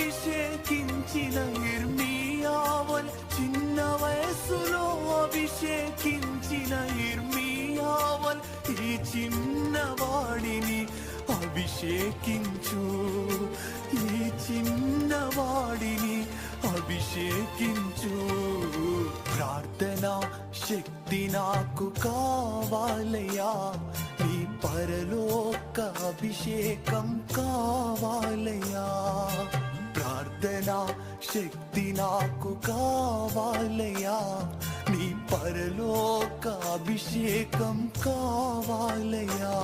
అభిషేకించిన ఇర్మియావల్, చిన్న వయస్సులో అభిషేకించిన ఇర్మియావల్, ఈ చిన్నవాడిని అభిషేకించు, ఈ చిన్నవాడిని అభిషేకించు. ప్రార్థన శక్తి నాకు కావాలయ్యా, నీ పరలోక అభిషేకం కావాలయ్యా. ప్రార్థన శక్తి నాకు కావాలయ్యా, నీ పరలోక అభిషేకం కావాలయ్యా.